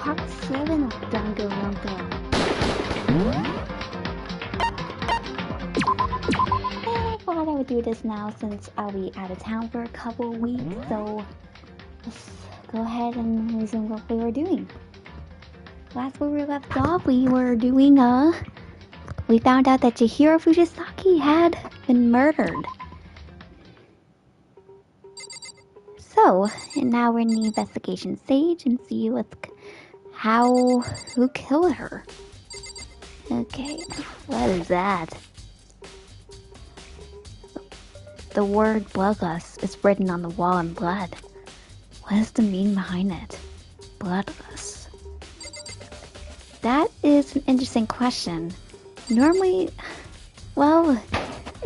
Part 7 of Danganronpa. I thought I would do this now since I'll be out of town for a couple of weeks, so let's go ahead and resume what we were doing. Last where we left off, we found out that Chihiro Fujisaki had been murdered. So, and now we're in the investigation stage and see who killed her. Okay, what is that? The word bloodlust is written on the wall in blood. What is the meaning behind it? Bloodlust. That is an interesting question. Normally, well,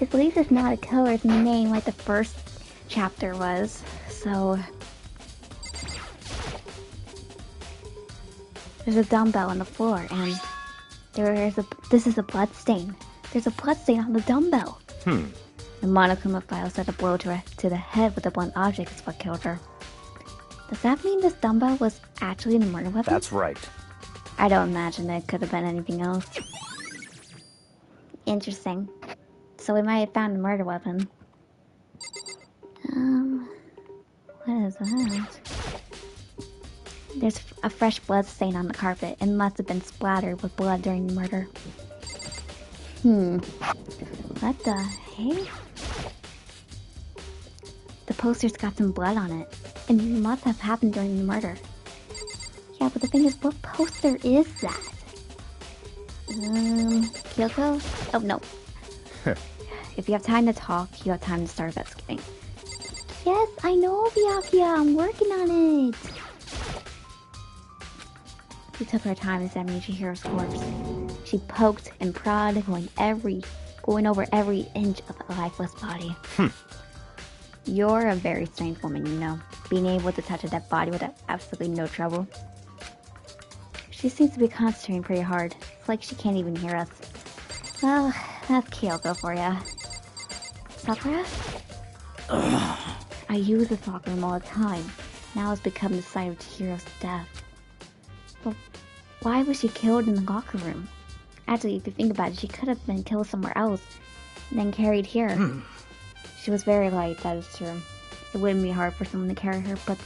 at least it's not a killer's name like the first chapter was, so... There's a dumbbell on the floor, and this is a blood stain. There's a blood stain on the dumbbell. The Monokuma file said a blow to the head with a blunt object is what killed her. Does that mean this dumbbell was actually the murder weapon? That's right. I don't imagine it could have been anything else. Interesting. So we might have found the murder weapon. What is that? There's a fresh blood stain on the carpet. It must have been splattered with blood during the murder. What the heck? The poster's got some blood on it. It must have happened during the murder. Yeah, but the thing is, what poster is that? Kyoko? Oh, no. If you have time to talk, you have time to start investigating. Yes, I know, Byakuya. I'm working on it. She took her time examining Chihiro's corpse. She poked and prodded, going over every inch of the lifeless body. You're a very strange woman, you know. Being able to touch a dead body without absolutely no trouble. She seems to be concentrating pretty hard. It's like she can't even hear us. Well, that's Kyoko for ya. Sakura? I use this locker room all the time. Now it's become the site of Chihiro's death. But why was she killed in the locker room? Actually, if you think about it, she could have been killed somewhere else, and then carried here. She was very light, that is true. It wouldn't be hard for someone to carry her, but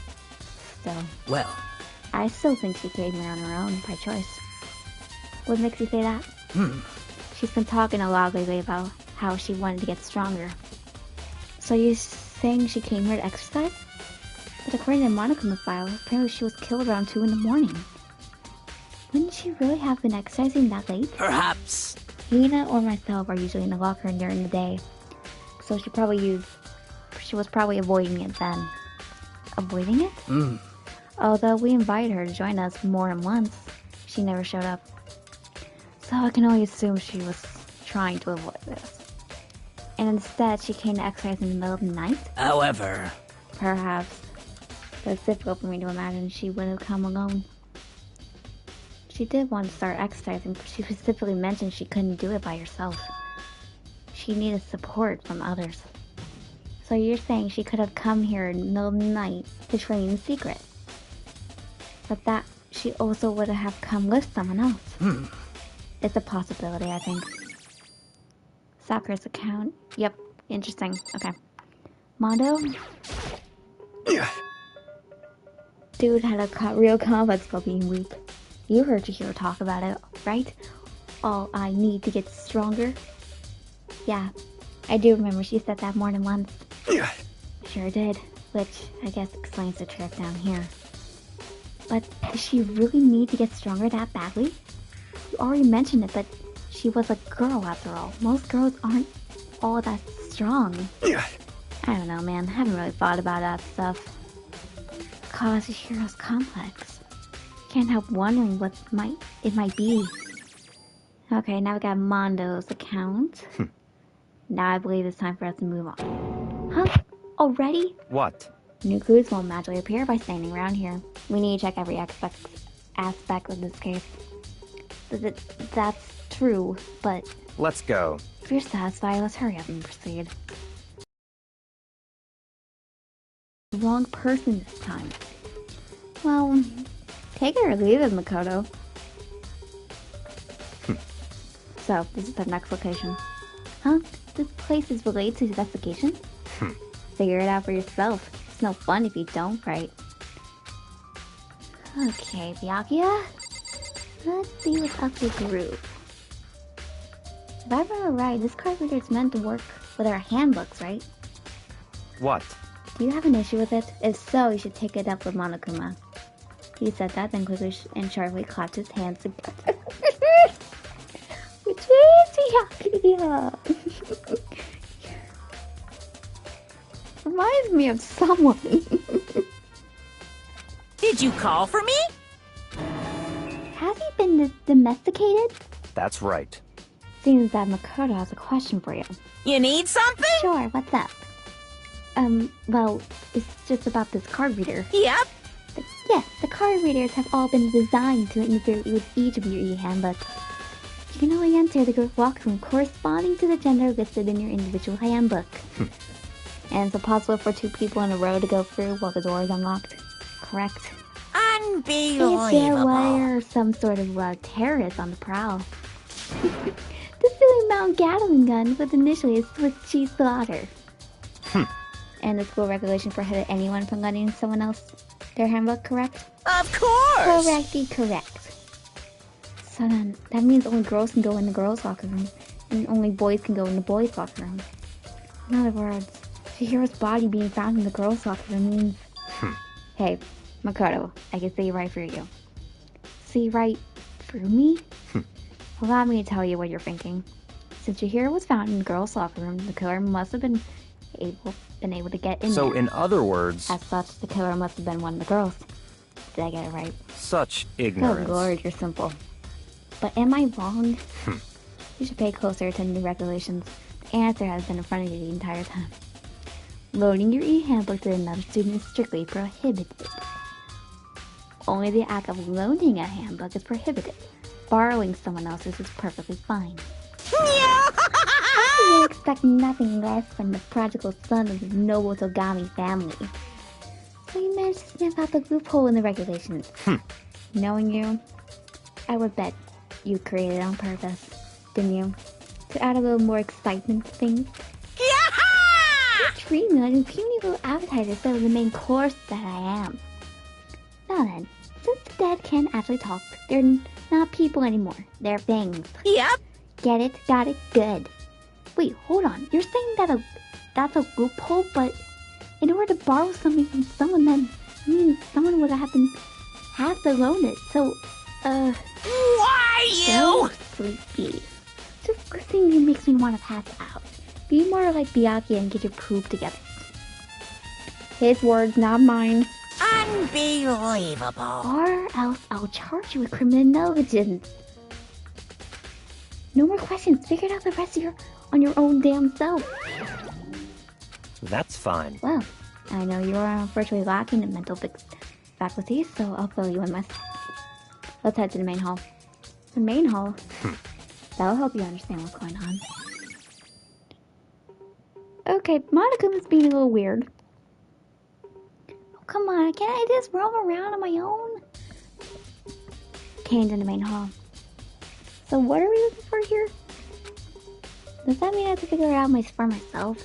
still. Well, I still think she came here on her own, by choice. What makes you say that? She's been talking a lot lately about how she wanted to get stronger. So you're saying she came here to exercise? But according to the Monokuma file, apparently she was killed around 2 in the morning. Wouldn't she really have been exercising that late? perhaps. Hina or myself are usually in the locker room during the day. So she was probably avoiding it then. Avoiding it? Although we invited her to join us more than once, she never showed up. So I can only assume she was trying to avoid this. And instead, she came to exercise in the middle of the night? However... Perhaps. But it's difficult for me to imagine she would have come alone. She did want to start exercising, but she specifically mentioned she couldn't do it by herself. She needed support from others. So you're saying she could have come here in the middle of the night to train in secret. But that she also would have come with someone else. It's a possibility, I think. Sakura's account. Yep, interesting. Okay. Mondo? Dude had a real confidence about being weak. You heard Chihiro talk about it, right? All I need to get stronger. Yeah, I do remember she said that more than once. Sure did, which I guess explains the trip down here. But does she really need to get stronger that badly? You already mentioned it, but she was a girl after all. Most girls aren't all that strong. I don't know, man. I haven't really thought about that stuff. Cause Chihiro's complex. Can't help wondering what it might be. Okay, now we got Mondo's account. Now I believe it's time for us to move on. Huh? Already? What? New clues won't magically appear by standing around here. We need to check every aspect of this case. That's true, but... Let's go. If you're satisfied, let's hurry up and proceed. The wrong person this time. Well, Take it or leave it, Makoto. So, this is the next location. Huh? This place is related to investigation? Figure it out for yourself. It's no fun if you don't, right? Okay, Byakuya. Let's see what's up the group. If I remember right, this card reader is meant to work with our handbooks, right? What? Do you have an issue with it? If so, you should take it up with Monokuma. He said that, then quickly and sharply clapped his hands together. Which is Byakuya. Reminds me of someone. Did you call for me? Has he been domesticated? That's right. Seems that Makoto has a question for you. You need something? Sure, what's up? Well, it's just about this card reader. Yep. Yes, the card readers have all been designed to interfere with each of your e-handbooks. You can only enter the group walkroom corresponding to the gender listed in your individual handbook. And it's impossible for two people in a row to go through while the door is unlocked. Correct. Unbelievable. If there were some sort of terrorist on the prowl. The silly Mount Gatling gun was initially a Swiss cheese slaughter. And the school regulation prohibited anyone from letting someone else their handbook, correct? Of course. Correct. So then, that means only girls can go in the girls' locker room, and only boys can go in the boys' locker room. In other words, Chihiro's body being found in the girls' locker room means... Hey, Makoto, I can see right through you. See right through me? Allow me to tell you what you're thinking. Since Chihiro was found in the girls' locker room, the killer must have been able to get in there. So, in other words... As such, the killer must have been one of the girls. Did I get it right? Such ignorance. Oh lord, you're simple. But am I wrong? You should pay closer attention to regulations. The answer has been in front of you the entire time. Loading your e-handbook to another student is strictly prohibited. Only the act of loaning a handbook is prohibited. Borrowing someone else's is perfectly fine. I would expect nothing less from the prodigal son of the noble Togami family. So you managed to sniff out the loophole in the regulations. Knowing you, I would bet you created it on purpose, didn't you? To add a little more excitement to things. You treat me like a puny little appetizer instead of the main course that I am. Now then, since the dead can't actually talk, they're not people anymore. They're things. Yep. Get it? Got it? Good. Wait, hold on. You're saying that that's a loophole, but in order to borrow something from someone, then someone would have to loan it. So, Why you? so sleepy. Just listening to you makes me want to pass out. Be more like Byakuya and get your poop together. His words, not mine. Unbelievable. Or else I'll charge you with criminal negligence. No more questions. Figure it out the rest of on your own damn self. That's fine. Well, I know you are unfortunately lacking in mental faculties, so I'll fill you in with. Let's head to the main hall. The main hall? That'll help you understand what's going on. Okay, Monaco's being a little weird. Oh, come on, can't I just roam around on my own? Came to the main hall. So what are we looking for here? Does that mean I have to figure it out for myself?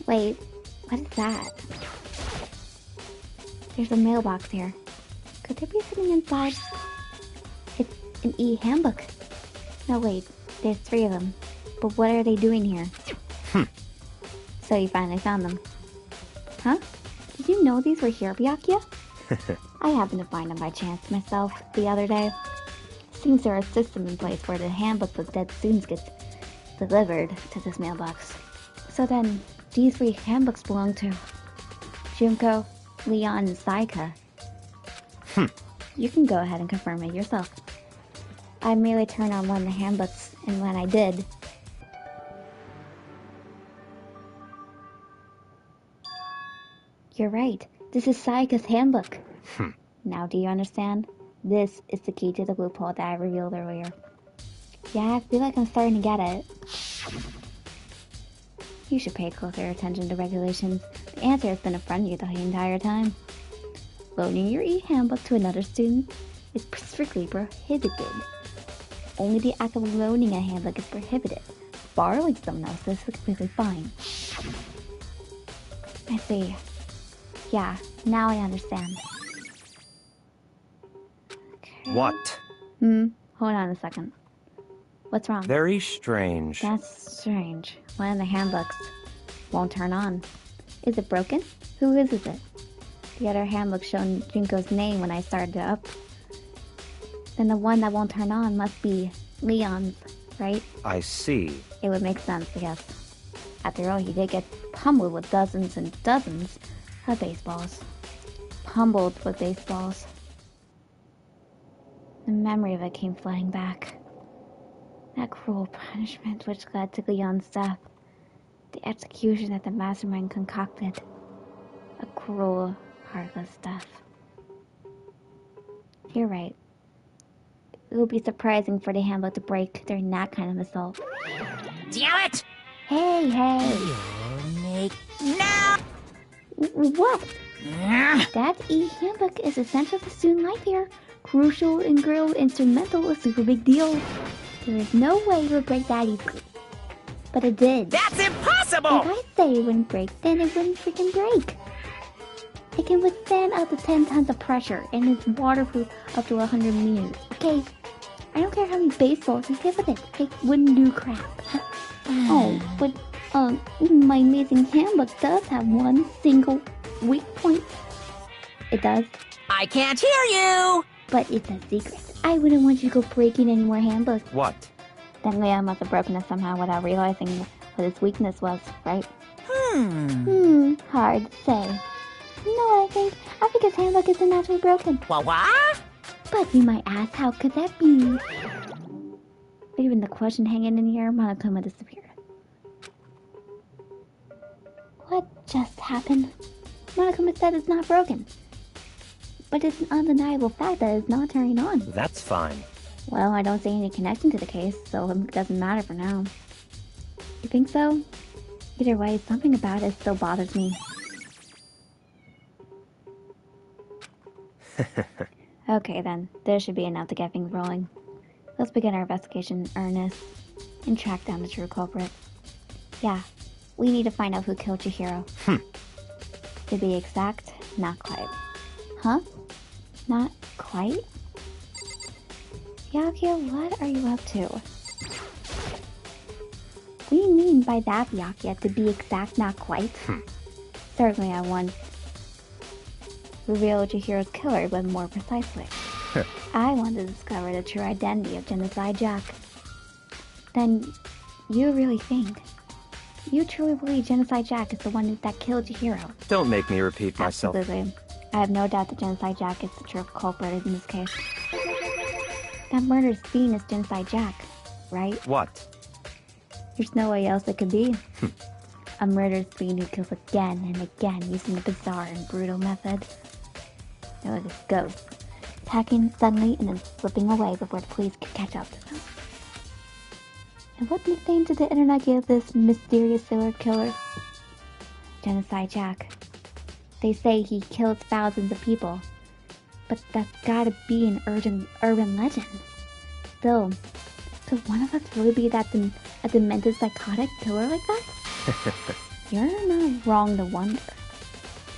Wait, what is that? There's a mailbox here. Could there be something inside? It's an e-handbook. No, wait, there's 3 of them. But what are they doing here? So you finally found them. Huh? Did you know these were here, Byakuya? I happened to find them by chance myself the other day. Seems there is a system in place where the handbooks of dead students gets delivered to this mailbox. So then, these 3 handbooks belong to Junko, Leon, and Saika. You can go ahead and confirm it yourself. I merely turned on one of the handbooks, and when I did... You're right. This is Saika's handbook. Now do you understand? This is the key to the loophole that I revealed earlier. Yeah, I feel like I'm starting to get it. You should pay closer attention to regulations. The answer has been in front of you the entire time. Loaning your e-handbook to another student is strictly prohibited. Only the act of loaning a handbook is prohibited. Borrowing someone else's is completely fine. I see. Yeah, now I understand. Okay. What? Hold on a second. What's wrong? Very strange. That's strange. One of the handbooks won't turn on. Is it broken? Who is it? The other handbook showed Junko's name when I started it up. Then the one that won't turn on must be Leon's, right? I see. It would make sense, I guess. After all, he did get pummeled with dozens and dozens of baseballs. Pummeled with baseballs. The memory of it came flooding back. That cruel punishment which led to Leon's death. The execution that the mastermind concocted. A cruel, heartless death. You're right. It would be surprising for the handbook to break during that kind of assault. Damn it! Hey! You'll make... No! What? That e-handbook is essential to student life here. Crucial, integral, instrumental, a super big deal. There is no way it would break that easily. But it did. That's impossible! If I say it wouldn't break, then it wouldn't freaking break. It can withstand up to 10 tons of pressure, and it's waterproof up to 100 meters. Okay? I don't care how many baseballs you hit with it. It wouldn't do crap. Oh, but, my amazing handbook does have one single weak point. It does. I can't hear you! But it's a secret. I wouldn't want you to go breaking any more handbooks. What? Then Leon must have broken it somehow without realizing what his weakness was, right? Hard to say. You know what I think? I think his handbook isn't naturally broken. What? But you might ask, how could that be? Leaving the question hanging in the air, Monokuma disappeared. What just happened? Monokuma said it's not broken. But it's an undeniable fact that it's not turning on. That's fine. Well, I don't see any connection to the case, so it doesn't matter for now. You think so? Either way, something about it still bothers me. Okay then, this should be enough to get things rolling. Let's begin our investigation in earnest and track down the true culprit. Yeah, we need to find out who killed Chihiro. To be exact, not quite. Huh? Not quite? Byakuya, what are you up to? What do you mean by that, Byakuya? To be exact, not quite? Certainly I want reveal Chihiro's killer, but more precisely. I want to discover the true identity of Genocide Jack. Then, you really think? You truly believe Genocide Jack is the one that killed Chihiro? Don't make me repeat myself. Absolutely. I have no doubt that Genocide Jack is the true culprit in this case. That murderous fiend is Genocide Jack, right? What? There's no way else it could be. A murderous fiend who kills again and again using a bizarre and brutal method. They're like a ghost, attacking suddenly and then slipping away before the police can catch up to them. And what nickname did the internet give this mysterious serial killer? Genocide Jack. They say he killed thousands of people, but that's gotta be an urban legend. Still, could one of us really be a demented psychotic killer like that? You're not wrong to wonder.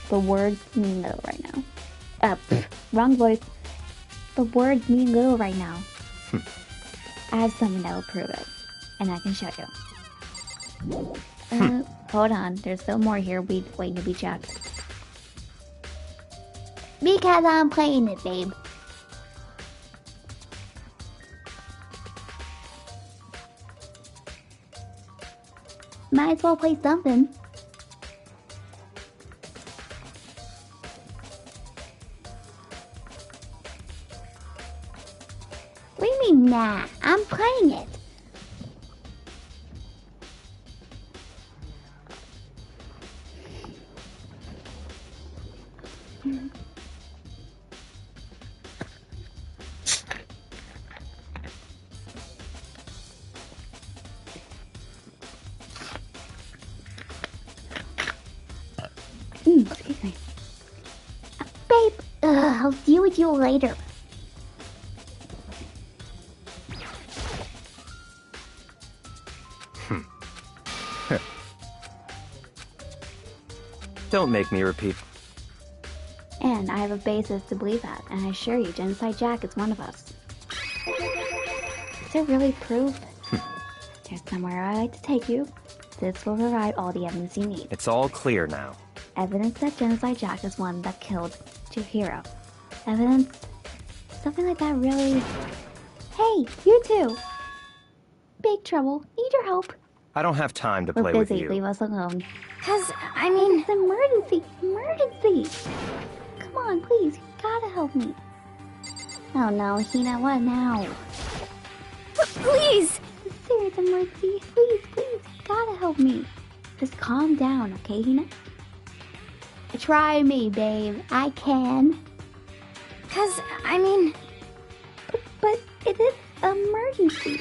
The words mean little right now. Wrong voice. The words mean little right now. I have something that will prove it, and I can show you. Hold on, there's still more here waiting to be checked. Because I'm playing it, babe. Might as well play something. What do you mean, nah? I'm playing it. with you later. Don't make me repeat. And I have a basis to believe that, and I assure you, Genocide Jack is one of us. Is there really proof? There's somewhere I like to take you. This will provide all the evidence you need. It's all clear now. Evidence that Genocide Jack is one that killed Chihiro. Evidence? Something like that really... Hey, you two! Big trouble. Need your help. I don't have time to We're play with busy. you. Leave us alone. 'Cause, I mean... It's an emergency. Emergency! Come on, please. You gotta help me. Oh no, Hina, what now? Please! It's a serious emergency. Please, please. You gotta help me. Just calm down, okay, Hina? Try me, babe. I can. 'Cause, I mean... But it is emergency.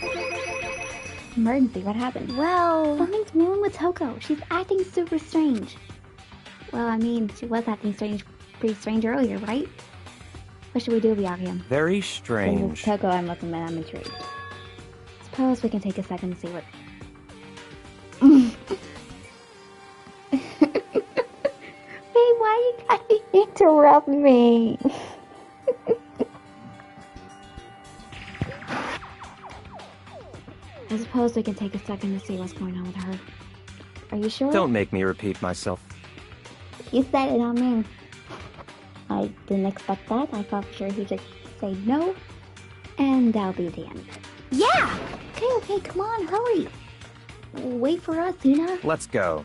Emergency? What happened? Well... Something's wrong with Toko. She's acting super strange. Well, I mean, she was acting pretty strange earlier, right? What should we do about him? Very Since strange. it's Toko, I must admit I'm intrigued. Suppose we can take a second to see what... Hey, why you gotta interrupt me? I suppose we can take a second to see what's going on with her. Are you sure? Don't make me repeat myself. You said it, not me. I didn't expect that. I thought for sure he'd just say no, and that'll be the end. Yeah! Okay, come on, hurry. Wait for us, Hina. Let's go.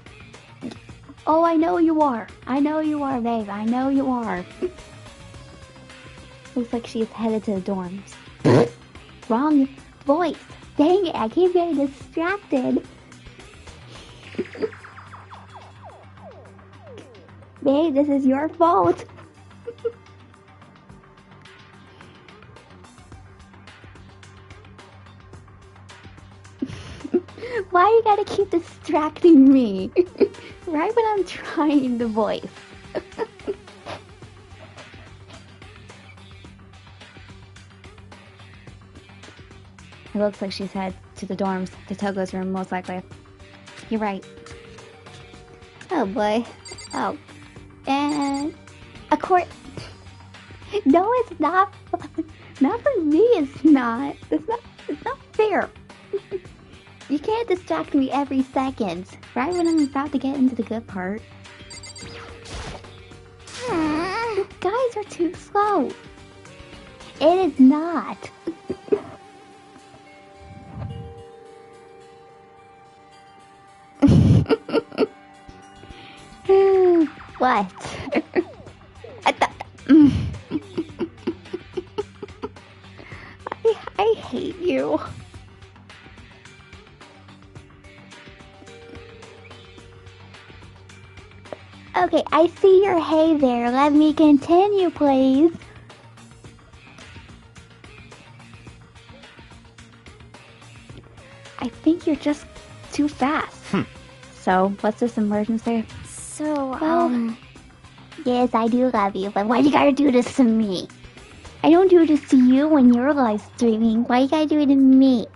Oh, I know you are. I know you are, babe. I know you are. Looks like she's headed to the dorms. Wrong voice. Dang it, I keep getting distracted. Babe, this is your fault. Why you gotta keep distracting me? Right when I'm trying to voice. It looks like she's headed to the dorms, to Togo's room, most likely. You're right. Oh boy. Oh. And... a court... No, it's not. Not for me, it's not. It's not fair. You can't distract me every second, right when I'm about to get into the good part. You guys are too slow. It is not. What? I hate you. Okay, I see your hay there. Let me continue, please. I think you're just too fast. So, what's this emergency? So, Yes, I do love you, but why you gotta do this to me? I don't do this to you when you're live streaming. Why you gotta do it to me?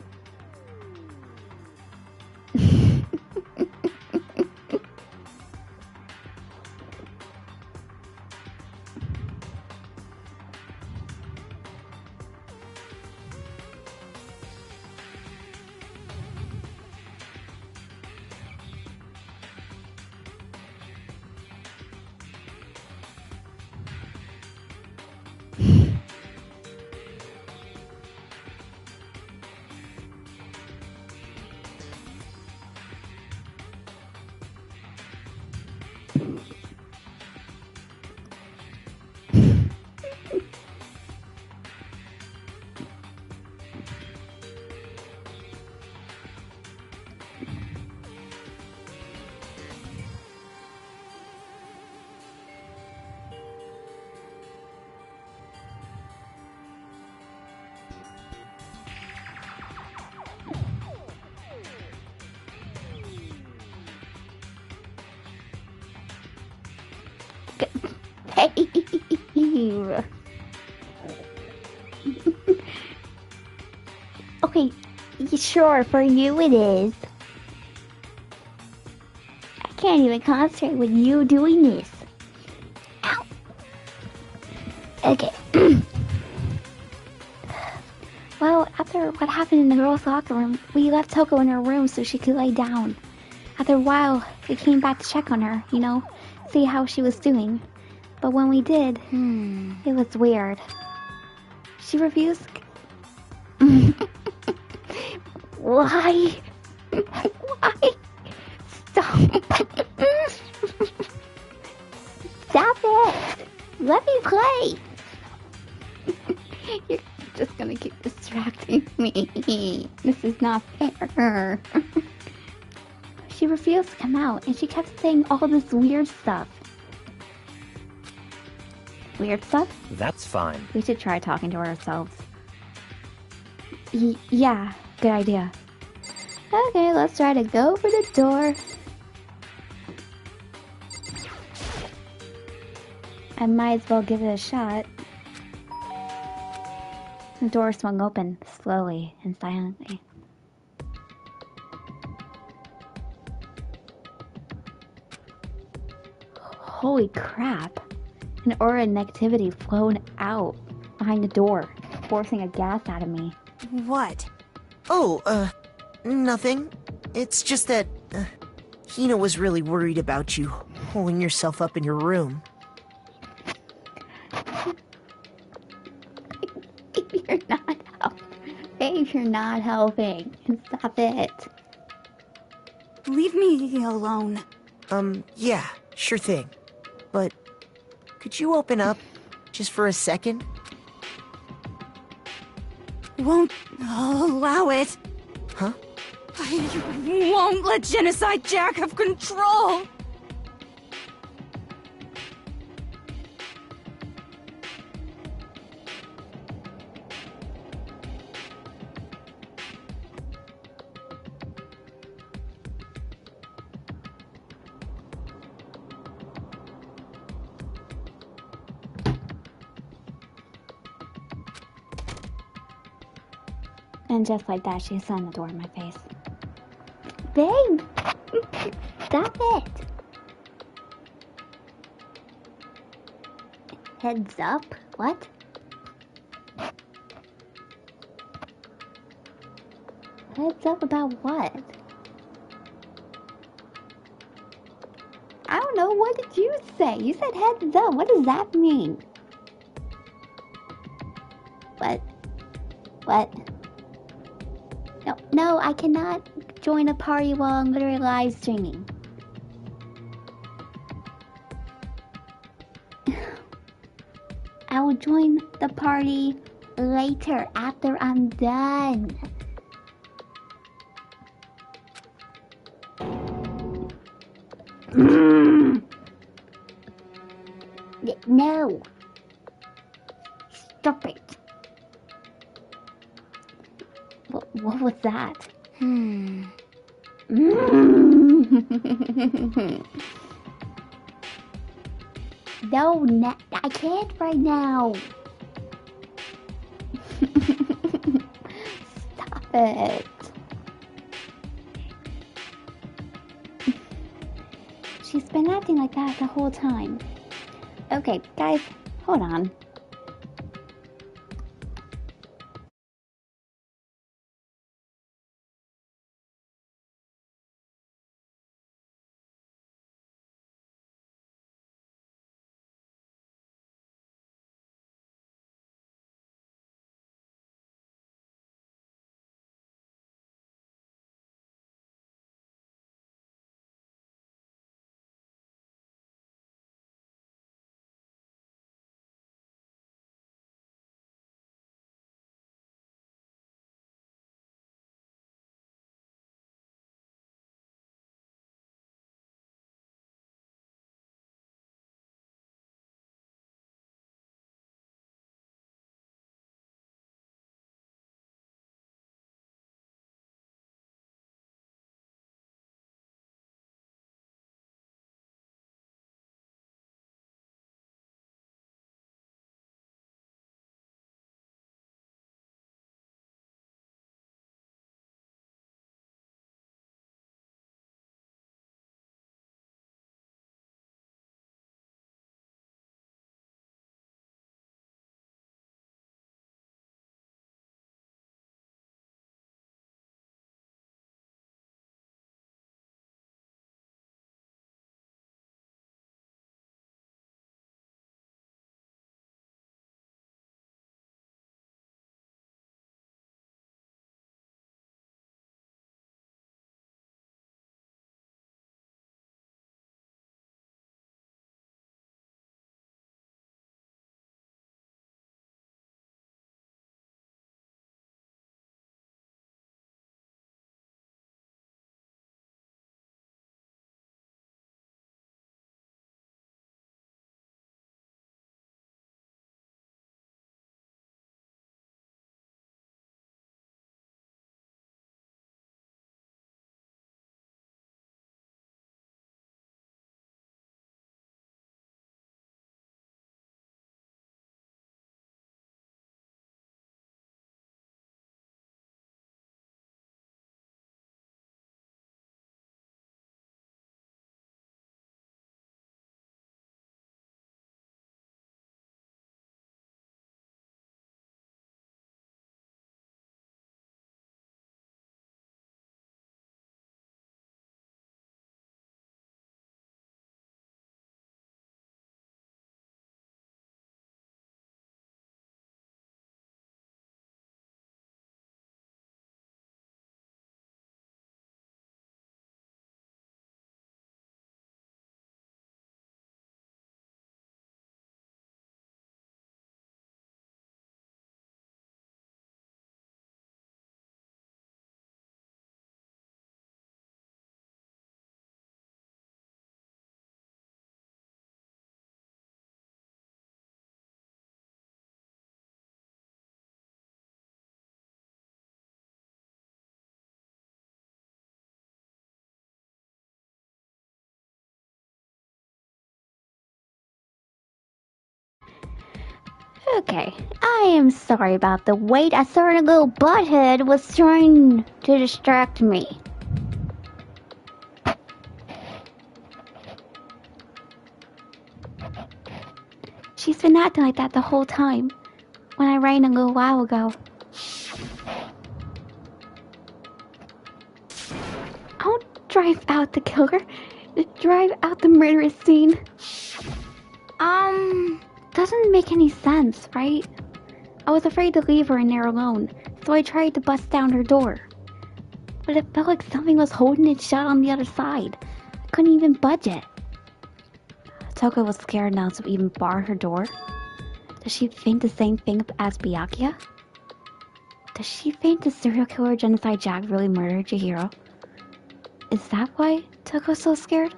Sure, for you it is. I can't even concentrate with you doing this. Ow. Okay. Well, after what happened in the girls' locker room, we left Toko in her room so she could lay down. After a while, we came back to check on her, see how she was doing. But when we did, it was weird. She refused. Why? Why? Stop. Stop it. Let me play. You're just gonna keep distracting me. This is not fair. She refused to come out, and she kept saying all this weird stuff. Weird stuff? That's fine. We should try talking to her ourselves. Yeah, good idea. Okay, let's try to go for the door. I might as well give it a shot. The door swung open, slowly and silently. Holy crap! An aura of negativity flowed out behind the door, forcing a gas out of me. What? Oh, nothing. It's just that, Hina was really worried about you holding yourself up in your room. Babe, you're not helping. Stop it. Leave me alone. Yeah, sure thing. But, could you open up, just for a second? Won't allow it. Huh? I won't let Genocide Jack have control. And just like that, she slammed the door in my face. Babe! Stop it! Heads up? What? Heads up about what? I don't know, what did you say? You said heads up, what does that mean? What? No, I cannot join a party while I'm literally live streaming. I will join the party later after I'm done. No. Stop it. What was that? No, I can't right now. Stop it. She's been acting like that the whole time. Okay, guys, hold on. Okay, I am sorry about the wait. A certain little butthead was trying to distract me. She's been acting like that the whole time. When I ran a little while ago. I'll drive out the killer. Drive out the murderous scene. Doesn't make any sense, right? I was afraid to leave her in there alone, so I tried to bust down her door. But it felt like something was holding it shut on the other side. I couldn't even budge it. Toko was scared now to even bar her door. Does she think the same thing as Byakuya? Does she think the serial killer Genocide Jack really murdered Chihiro? Is that why Toko's so scared?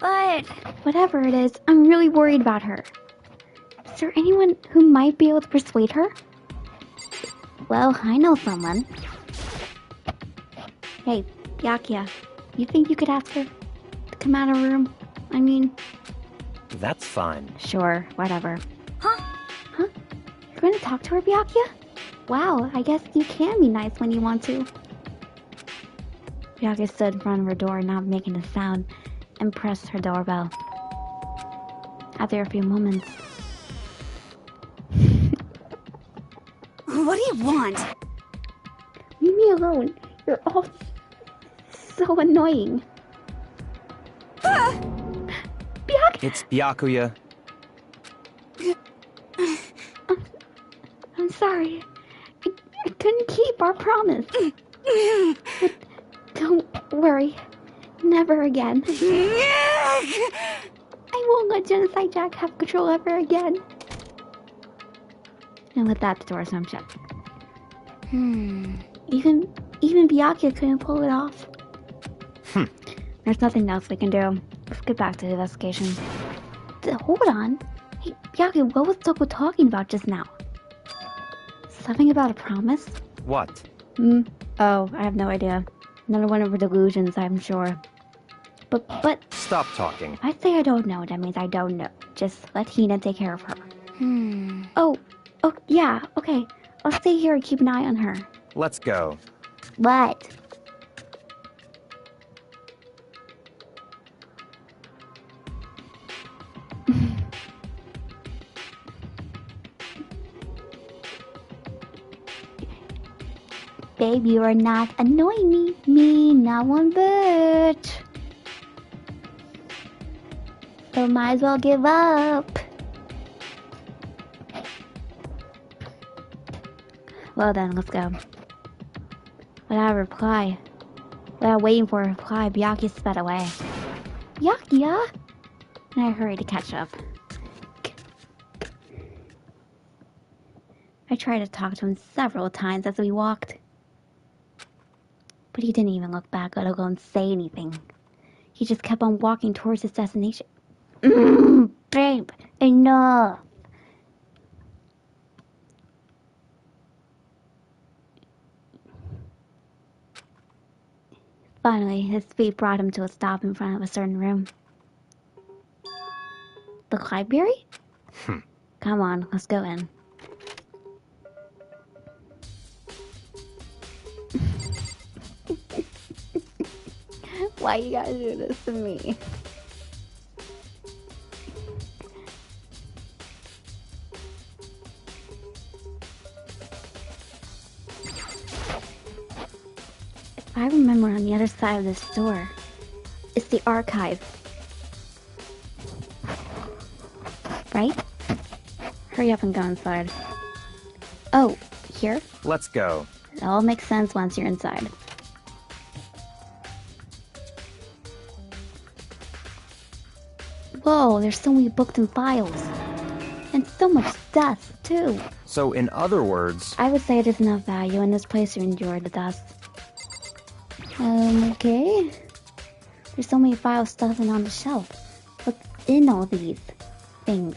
But whatever it is, I'm really worried about her. Is there anyone who might be able to persuade her? Well, I know someone. Hey, Byakuya, you think you could ask her to come out of her room? I mean... That's fine. Sure, whatever. Huh? You're gonna talk to her, Byakuya? Wow, I guess you can be nice when you want to. Byakuya stood in front of her door, not making a sound, and pressed her doorbell. After a few moments... What do you want? Leave me alone. You're all so annoying. Byakuya! It's Byakuya. I'm sorry. I couldn't keep our promise. But don't worry. Never again. I won't let Genocide Jack have control ever again. And with that, the door slammed shut. Even Byakuya couldn't pull it off. There's nothing else we can do. Let's get back to the investigation. Hold on. Hey, Byakuya, what was Toko talking about just now? Something about a promise? What? Oh, I have no idea. Another one of her delusions, I'm sure. But... Stop talking. If I say I don't know, that means I don't know. Just let Hina take care of her. Oh, yeah, okay. I'll stay here and keep an eye on her. Let's go. What? Babe, you are not annoying me. Me, not one bit. So might as well give up. Well then, let's go. Without a reply. Without waiting for a reply, Byakuya sped away. Byakuya? And I hurried to catch up. I tried to talk to him several times as we walked. But he didn't even look back, let alone say anything. He just kept on walking towards his destination. Babe, enough! Finally, his feet brought him to a stop in front of a certain room. The library? Come on, let's go in. Why you gotta do this to me? If I remember, on the other side of this door, it's the archive. Right? Hurry up and go inside. Oh, here? Let's go. It all makes sense once you're inside. Whoa, there's so many books and files. And so much dust, too. So, in other words... I would say there's enough value in this place to endure the dust. Okay. There's so many files stuffed on the shelf. What's in all these things?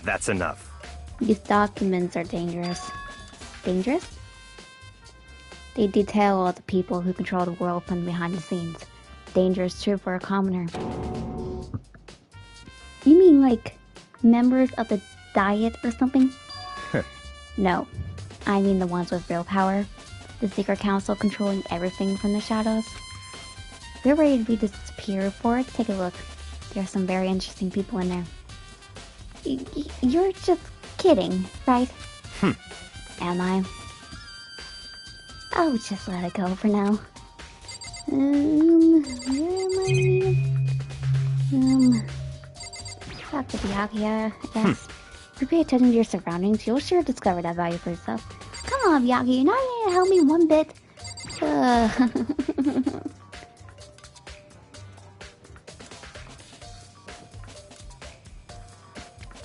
That's enough. These documents are dangerous. Dangerous? They detail all the people who control the world from behind the scenes. Dangerous too for a commoner. You mean like members of the Diet or something? No, I mean the ones with real power. The Secret Council controlling everything from the shadows. We're ready to be disappeared for it. Take a look. There are some very interesting people in there. You're just kidding, right? Am I? Oh, just let it go for now. Where am I? Back to Byakuya, I guess. If you pay attention to your surroundings, you'll sure discover that value for yourself. Come on, Byakuya, you're not gonna help me one bit.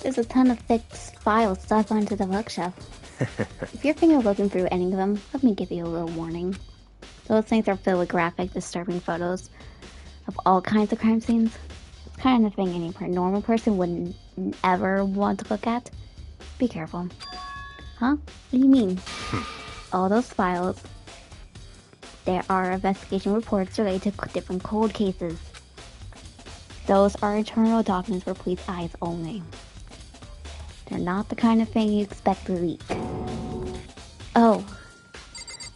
There's a ton of thick files stuffed onto the bookshelf. If you're thinking of looking through any of them, let me give you a little warning. Those things are filled with graphic, disturbing photos of all kinds of crime scenes. It's kind of thing any normal person wouldn't ever want to look at. Be careful. Huh? What do you mean? All those files, there are investigation reports related to different cold cases. Those are internal documents for police eyes only. They're not the kind of thing you expect to leak. Oh.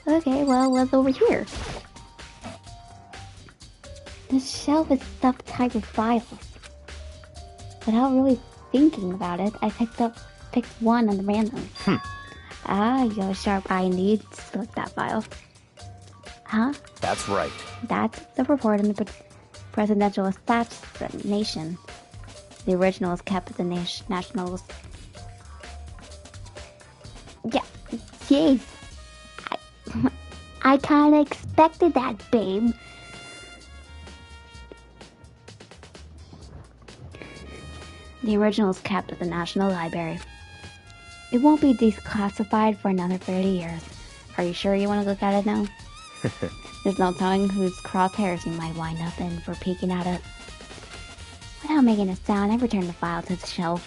Okay, well, what's over here? This shelf is stuffed tight with files. Without really thinking about it, I picked one at random. Ah, you have a sharp eye indeed. Select that file. Huh? That's right. That's the report in the presidential assassination. The original is kept at the Nationals. Yeah, jeez. I kinda expected that, babe. The original is kept at the National Library. It won't be declassified for another 30 years. Are you sure you want to look at it now? There's no telling whose crosshairs you might wind up in for peeking at it. Without making a sound, I returned the file to the shelf.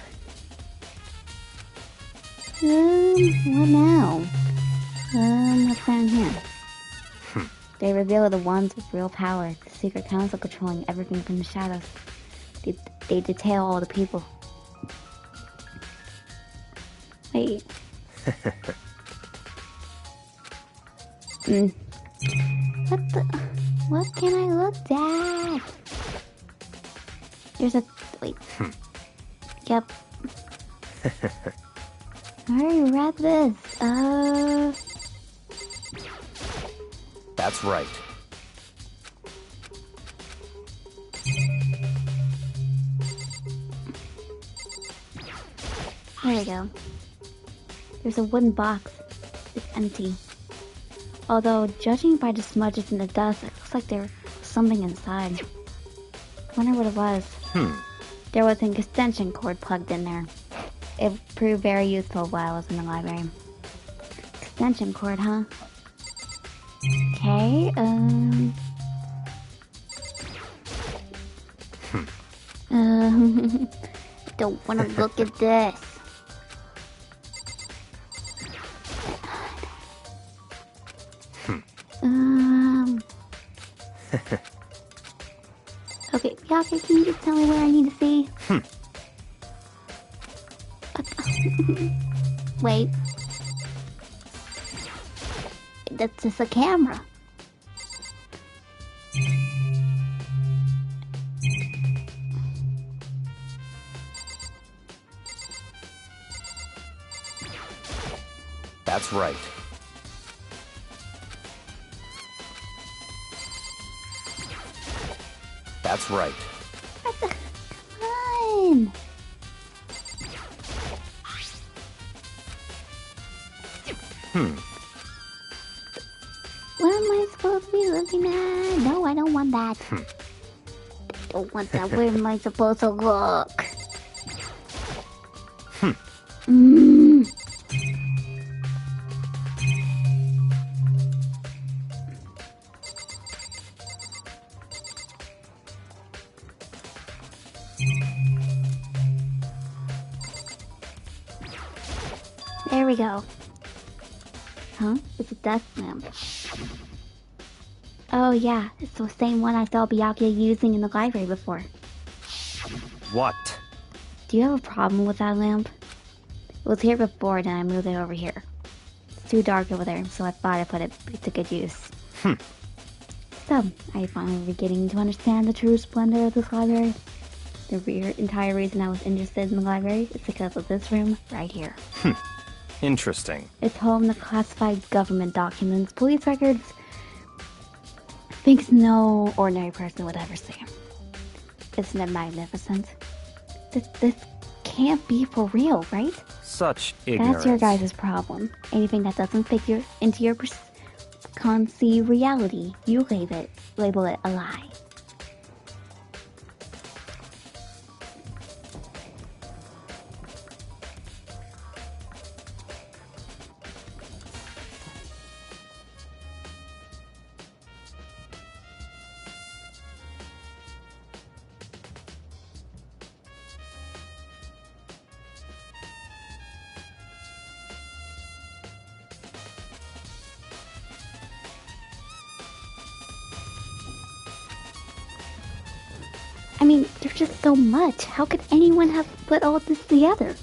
What now? What's down here? They reveal the ones with real power, the Secret Council controlling everything from the shadows. They detail all the people. Wait. What can I look at? There's a... Wait. Yep. I already read this. That's right. There we go. There's a wooden box. It's empty. Although, judging by the smudges in the dust, it looks like there's something inside. Wonder what it was. There was an extension cord plugged in there. It proved very useful while I was in the library. Extension cord, huh? Okay, don't wanna look at this. Okay, Byakuya, can you just tell me where I need to see? Wait. That's just a camera. That's right. That's right. Come on. What am I supposed to be looking at? No, I don't want that. I don't want that. Where am I supposed to look? There we go. Huh? It's a death lamp. Oh yeah, it's the same one I saw Byakuya using in the library before. What? Do you have a problem with that lamp? It was here before, then I moved it over here. It's too dark over there, so I thought I put it to good use. So, I finally beginning to understand the true splendor of this library. The entire reason I was interested in the library is because of this room right here. Interesting. It's home to classified government documents, police records, things no ordinary person would ever see. Isn't it magnificent? This can't be for real, right? Such ignorance. That's your guys' problem. Anything that doesn't fit into your conceived reality, you label it a lie. I mean, there's just so much. How could anyone have put all this together?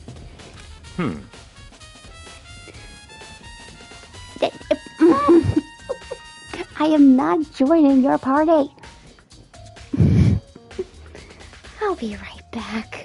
I am not joining your party. I'll be right back.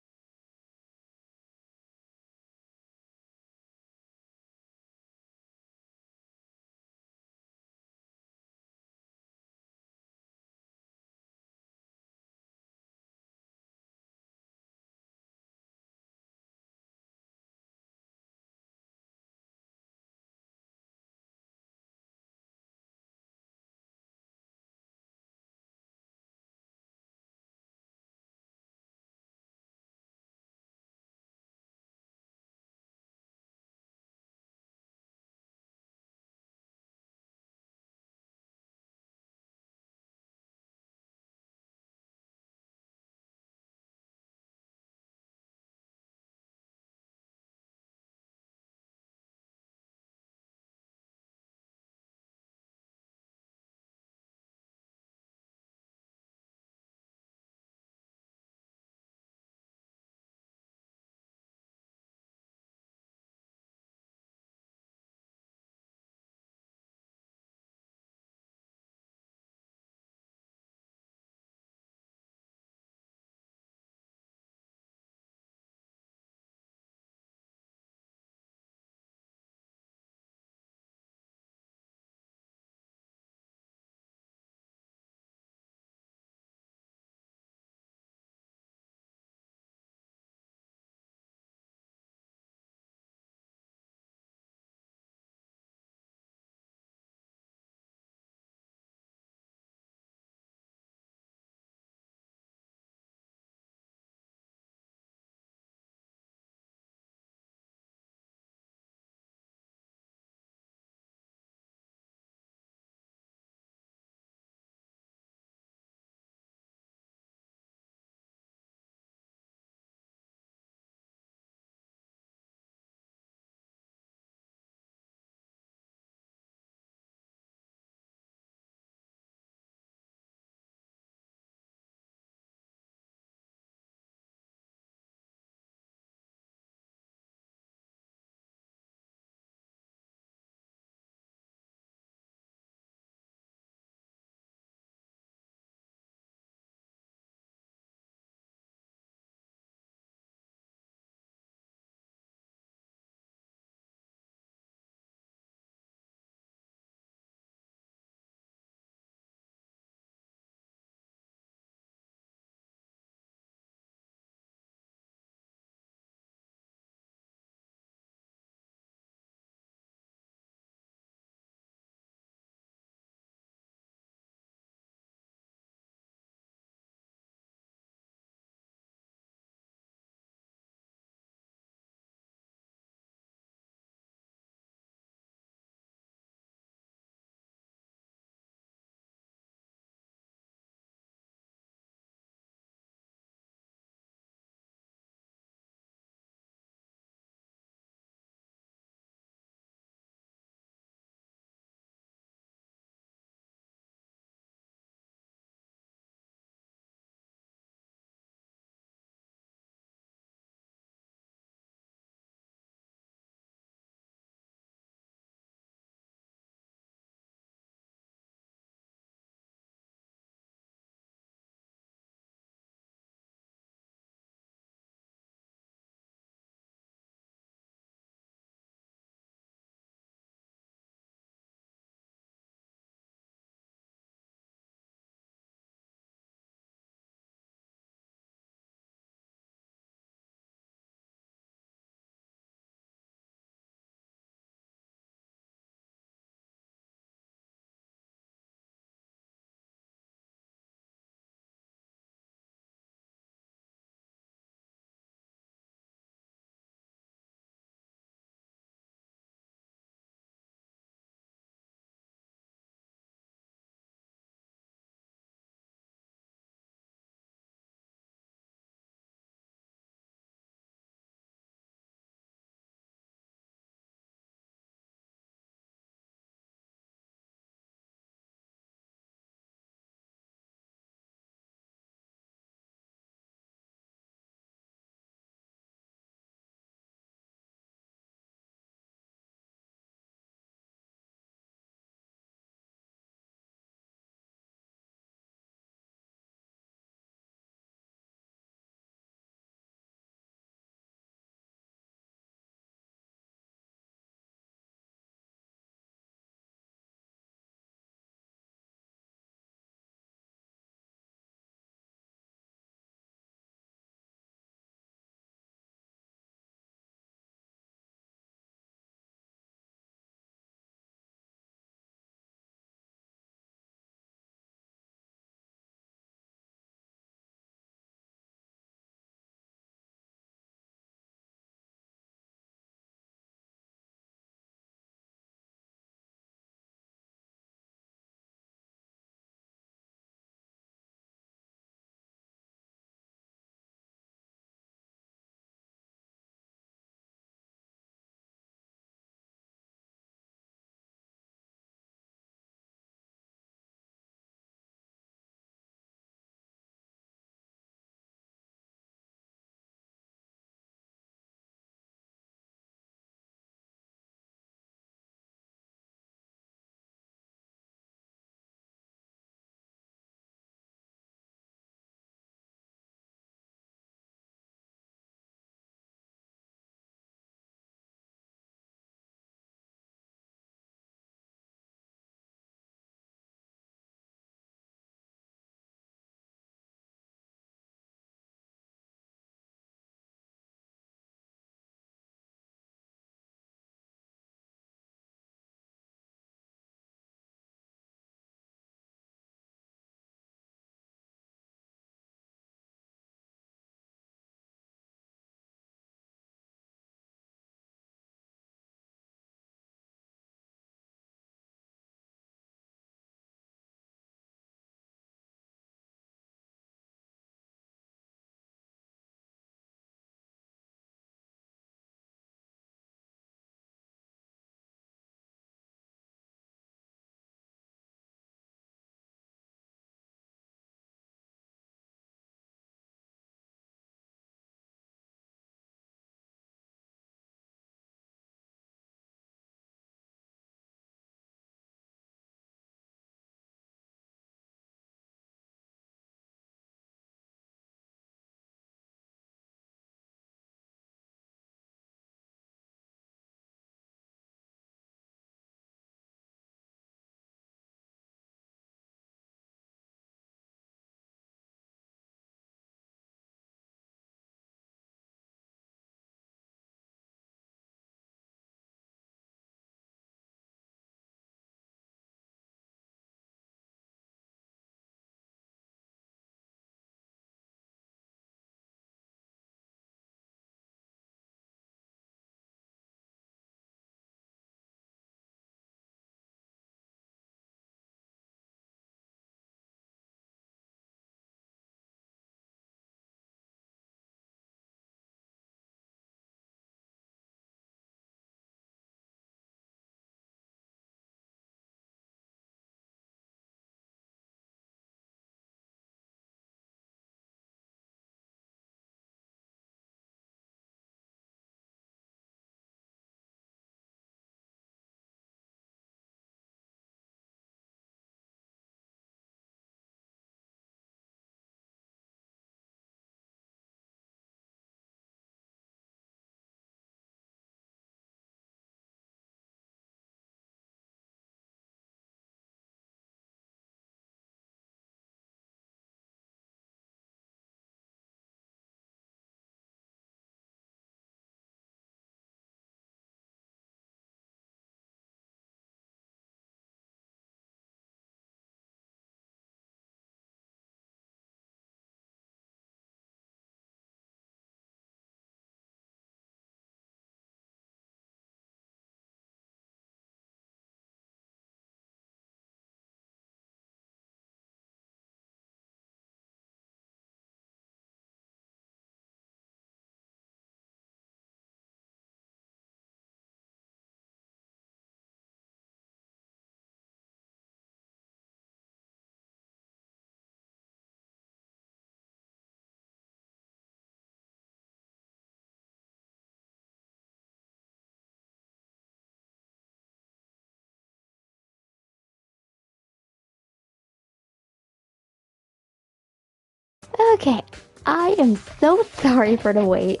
Okay, I am so sorry for the wait.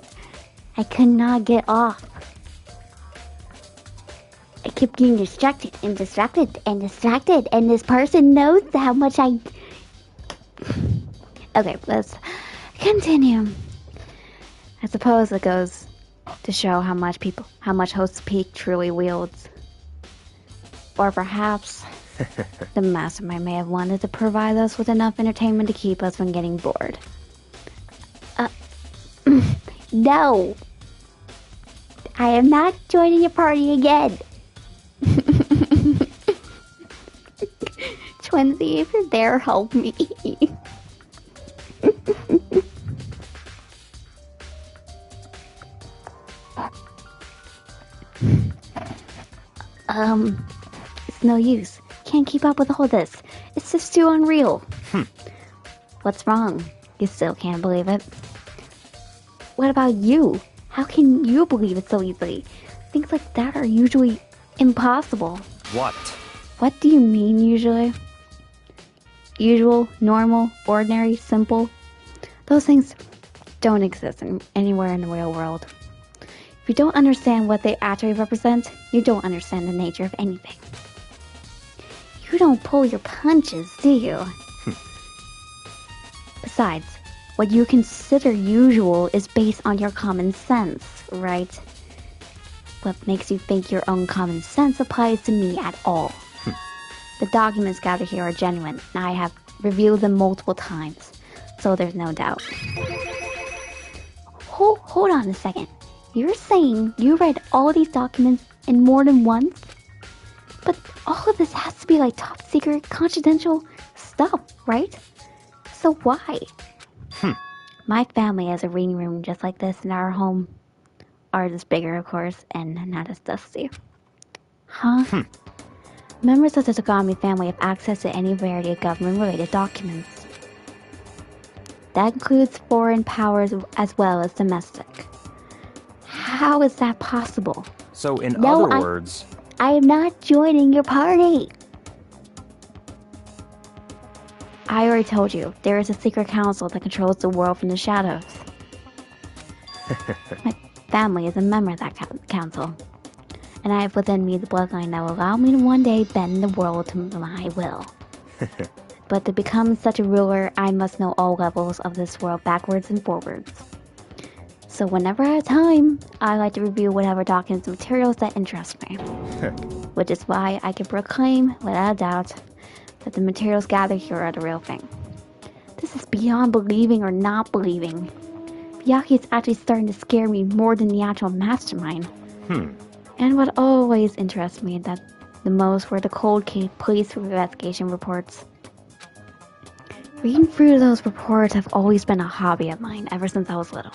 I could not get off. I kept getting distracted and distracted and distracted, and this person knows how much I... Okay, let's continue. I suppose it goes to show how much Host Peak truly wields. Or perhaps the mastermind may have wanted to provide us with enough entertainment to keep us from getting bored. No! I am not joining your party again! Twinsy, if you're there, help me. It's no use. Can't keep up with all this. It's just too unreal. What's wrong? You still can't believe it? What about you? How can you believe it so easily? Things like that are usually impossible. What? What do you mean, usually? Usual, normal, ordinary, simple? Those things don't exist anywhere in the real world. If you don't understand what they actually represent, you don't understand the nature of anything. You don't pull your punches, do you? Besides, what you consider usual is based on your common sense, right? What makes you think your own common sense applies to me at all? The documents gathered here are genuine, and I have reviewed them multiple times, so there's no doubt. Hold on a second. You're saying you read all these documents in more than once? But all of this has to be like top secret, confidential stuff, right? So why? My family has a reading room just like this in our home. Ours is bigger, of course, and not as dusty. Huh? Members of the Tagami family have access to any variety of government-related documents. That includes foreign powers as well as domestic. How is that possible? So in other words... I am not joining your party! I already told you, there is a secret council that controls the world from the shadows. My family is a member of that council. And I have within me the bloodline that will allow me to one day bend the world to my will. But to become such a ruler, I must know all levels of this world backwards and forwards. So whenever I have time, I like to review whatever documents and materials that interest me. Which is why I can proclaim, without a doubt, that the materials gathered here are the real thing. This is beyond believing or not believing. Miyaki is actually starting to scare me more than the actual mastermind. And what always interests me the most were the cold case police investigation reports. Reading through those reports have always been a hobby of mine ever since I was little.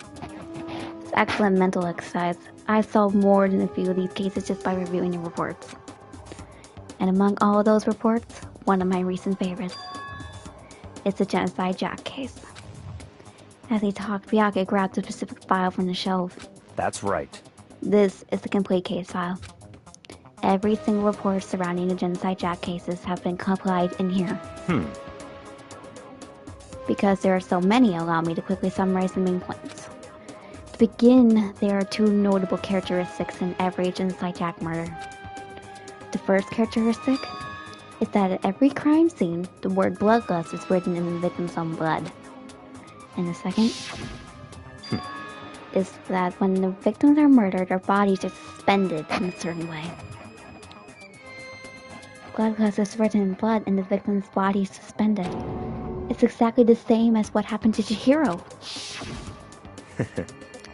It's excellent mental exercise. I've solved more than a few of these cases just by reviewing the reports. And among all of those reports, one of my recent favorites is the Genocide Jack case. As he talked, Miyake grabbed a specific file from the shelf. That's right. This is the complete case file. Every single report surrounding the Genocide Jack cases have been compiled in here. Because there are so many, allow me to quickly summarize the main points. To begin, there are two notable characteristics in every Genocide Jack murder. The first characteristic is that at every crime scene, the word bloodlust is written in the victim's own blood. And the second is that when the victims are murdered, their bodies are suspended in a certain way. Bloodlust is written in blood and the victim's body is suspended. It's exactly the same as what happened to Chihiro.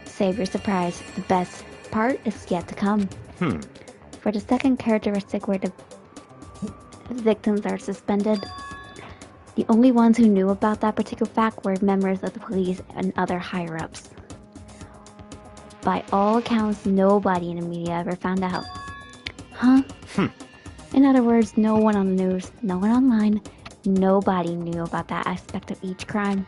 Save your surprise. The best part is yet to come. For the second characteristic where the victims are suspended, the only ones who knew about that particular fact were members of the police and other higher-ups. By all accounts, nobody in the media ever found out. In other words, no one on the news, no one online, nobody knew about that aspect of each crime.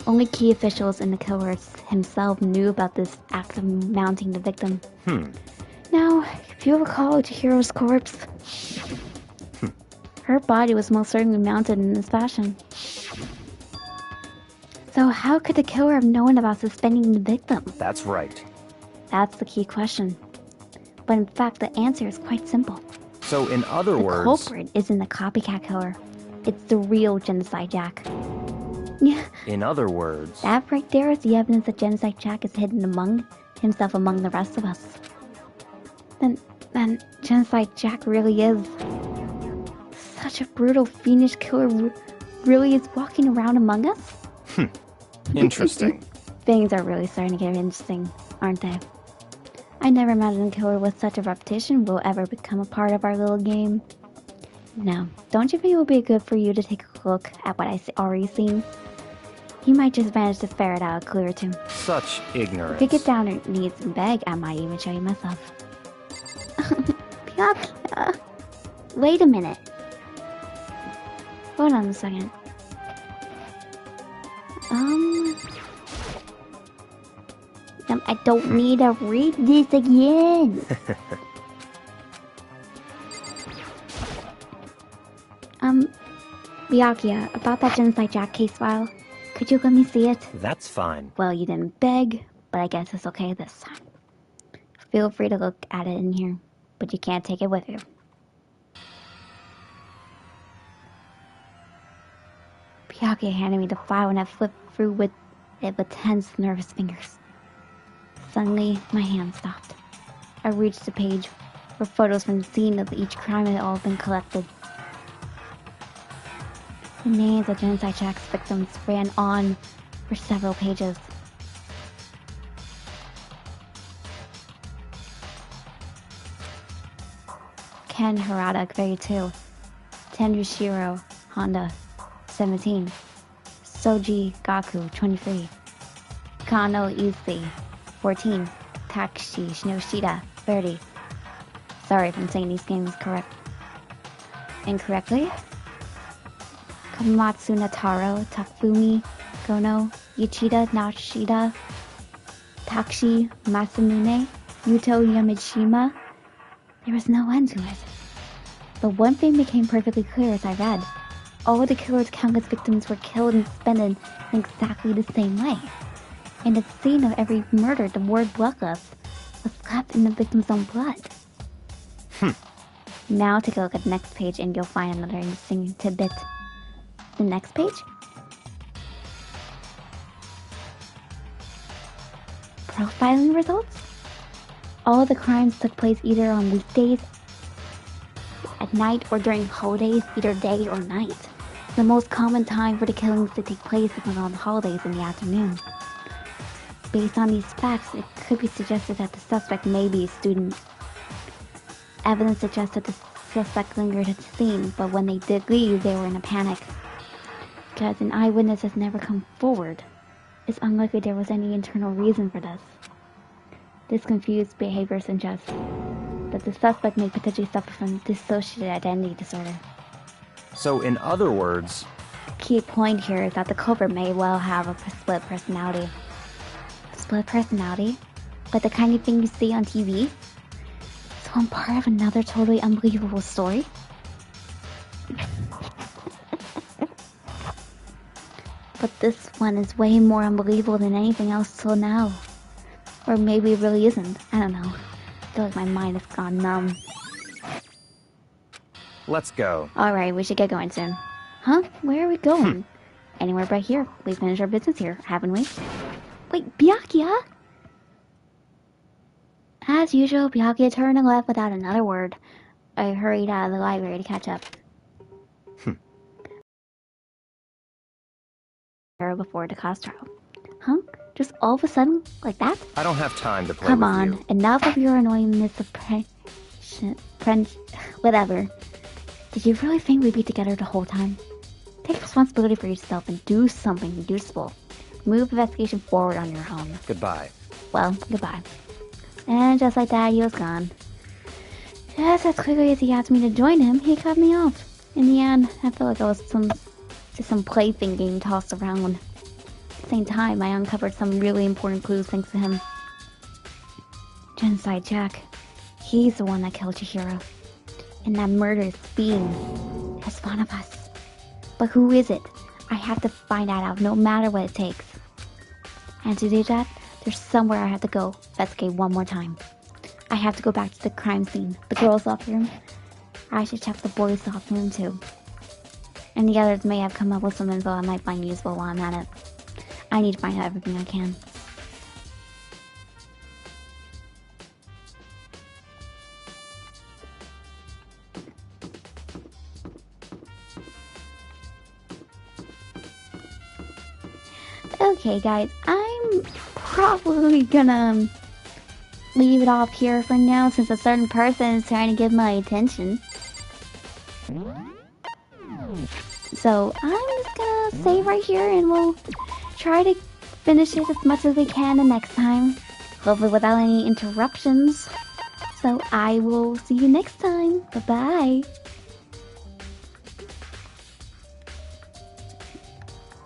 Only key officials and the killer himself knew about this act of mounting the victim. Now, if you recall Chihiro's corpse, her body was most certainly mounted in this fashion. So how could the killer have known about suspending the victim? That's right. That's the key question. But in fact, the answer is quite simple. So in other The words... culprit isn't the copycat killer. It's the real Genocide Jack. Yeah. In other words... That right there is the evidence that Genocide Jack is hidden among himself among the rest of us. Then Genocide Jack really is such a brutal, fiendish killer. Really is walking around among us? Interesting. Things are really starting to get interesting, aren't they? I never imagined a killer with such a reputation will ever become a part of our little game. Now, don't you think it would be good for you to take a look at what I've already seen? You might just manage to ferret out a clue or two. Such ignorance. If you get down on your knees and beg, I might even show you myself. Pyakia. Wait a minute. Hold on a second. I don't need to read this again. Byakuya, about that Genocide Jack case file, could you let me see it? That's fine. Well, you didn't beg, but I guess it's okay this time. Feel free to look at it in here, but you can't take it with you. Byakuya handed me the file and I flipped through it with tense, nervous fingers. Suddenly, my hand stopped. I reached the page where photos from the scene of each crime had all been collected. The names of Genocide Jack's victims ran on for several pages. Ken Harada, 32. Tenryushiro Honda, 17. Soji Gaku, 23. Kano Izui, 14. Takashi Shinoshita, 30. Sorry if I'm saying these names incorrectly. Komatsu Nataro, Takumi Gono, Yichida Nashida, Takashi Masamune, Yuto Yamashima. There was no end to it. But one thing became perfectly clear as I read. All of the killer's countless victims were killed and suspended in exactly the same way. And at the scene of every murder, the word bloodless was left in the victim's own blood. Now take a look at the next page and you'll find another interesting tidbit. The next page? Profiling results? All of the crimes took place either on weekdays, at night, or during holidays, either day or night. The most common time for the killings to take place was on holidays in the afternoon. Based on these facts, it could be suggested that the suspect may be a student. Evidence suggests that the suspect lingered at the scene, but when they did leave, they were in a panic. Because an eyewitness has never come forward, it's unlikely there was any internal reason for this. This confused behavior suggests that the suspect may potentially suffer from dissociative identity disorder. So in other words... The key point here is that the culprit may well have a split personality. Split personality? Like the kind of thing you see on TV? So I'm part of another totally unbelievable story? But this one is way more unbelievable than anything else till now. Or maybe it really isn't. I don't know. I feel like my mind has gone numb. Let's go. Alright, we should get going soon. Huh? Where are we going? Anywhere but here. We've finished our business here, haven't we? Wait, Byakuya? As usual, Byakuya turned and left without another word. I hurried out of the library to catch up. Before the class trial. Huh? Just all of a sudden? Like that? I don't have time to play Come with on, you. enough of your annoyingness of whatever. Did you really think we'd be together the whole time? Take responsibility for yourself and do something useful. Move investigation forward on your own. Goodbye. Well, goodbye. And just like that, he was gone. Just as quickly as he asked me to join him, he cut me off. In the end, I felt like I was just some plaything game tossed around. At the same time, I uncovered some really important clues thanks to him. Genocide Jack. He's the one that killed Chihiro. And that murderous being is one of us. But who is it? I have to find that out no matter what it takes. And to do that, there's somewhere I have to go. Investigate one more time. I have to go back to the crime scene. The girls' locker room. I should check the boys' locker room too. And the others may have come up with some info I might find useful while I'm at it. I need to find out everything I can. Okay, guys, I'm probably gonna leave it off here for now since a certain person is trying to get my attention. So I'm just gonna save right here and we'll try to finish it as much as we can the next time. Hopefully without any interruptions. So I will see you next time. Bye-bye.